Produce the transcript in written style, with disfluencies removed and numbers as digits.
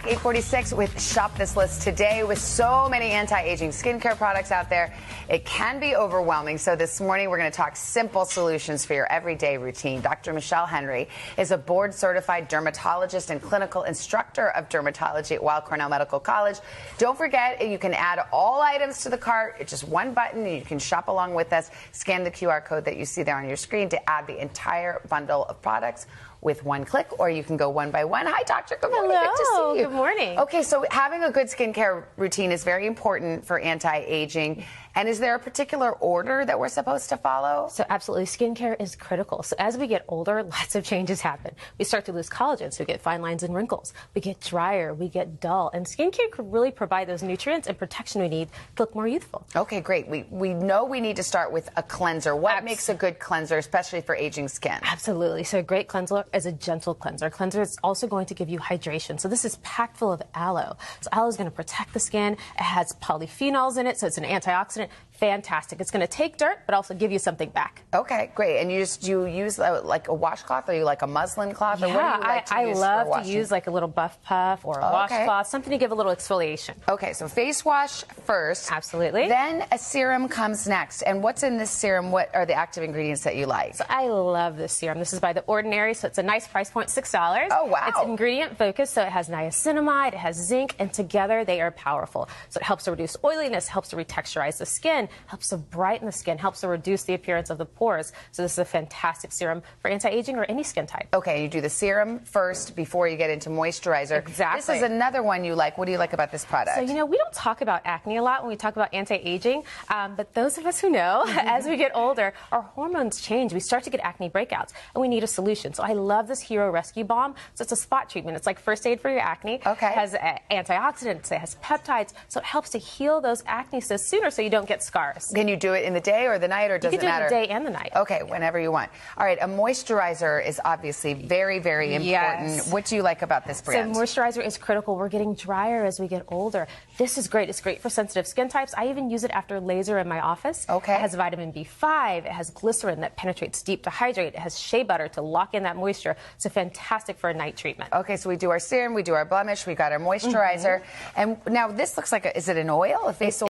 8:46 with Shop This List today. With so many anti-aging skincare products out there, it can be overwhelming. So this morning we're going to talk simple solutions for your everyday routine. Dr. Michelle Henry is a board-certified dermatologist and clinical instructor of dermatology at Weill Cornell Medical College. Don't forget, you can add all items to the cart. It's just one button, and you can shop along with us. Scan the QR code that you see there on your screen to add the entire bundle of products with one click, or you can go one by one. Hi, doctor. Good morning. Hello. Good to see you. Good morning. Okay, so having a good skincare routine is very important for anti-aging. And is there a particular order that we're supposed to follow? So absolutely, skincare is critical. So as we get older, lots of changes happen. We start to lose collagen, so we get fine lines and wrinkles. We get drier, we get dull. And skincare could really provide those nutrients and protection we need to look more youthful. Okay, great. We know we need to start with a cleanser. What makes a good cleanser, especially for aging skin? Absolutely. So a great cleanser is a gentle cleanser. Cleanser is also going to give you hydration. So this is packed full of aloe. So aloe is going to protect the skin. It has polyphenols in it, so it's an antioxidant. Fantastic. It's going to take dirt, but also give you something back. Okay, great. And you use like a washcloth, or you like a muslin cloth? Or Yeah, what do you like to use I for love to washing? use like a little buff puff or a washcloth, something to give a little exfoliation. Okay, so face wash first. Absolutely. Then a serum comes next. And what's in this serum? What are the active ingredients that you like? So I love this serum. This is by The Ordinary, so it's a nice price point, $6. Oh, wow. It's ingredient focused, so it has niacinamide, it has zinc, and together they are powerful. So it helps to reduce oiliness, helps to retexturize the skin, helps to brighten the skin, helps to reduce the appearance of the pores. So this is a fantastic serum for anti-aging or any skin type. Okay, you do the serum first before you get into moisturizer. Exactly. This is another one you like. What do you like about this product? So, we don't talk about acne a lot when we talk about anti-aging, but those of us who know, as we get older, our hormones change. We start to get acne breakouts, and we need a solution. So I love this Hero Rescue Balm. So it's a spot treatment. It's like first aid for your acne. Okay. It has antioxidants, it has peptides, so it helps to heal those acne cysts sooner so you don't get scars. Can you do it in the day or the night, or does it matter? You can do it the day and the night. Okay, whenever you want. All right, a moisturizer is obviously very, very important. Yes. What do you like about this brand? So moisturizer is critical. We're getting drier as we get older. This is great. It's great for sensitive skin types. I even use it after laser in my office. Okay. It has vitamin B5. It has glycerin that penetrates deep to hydrate. It has shea butter to lock in that moisture. So fantastic for a night treatment. Okay, so we do our serum, we do our blemish, we got our moisturizer. And now this looks like is it an oil, a face oil?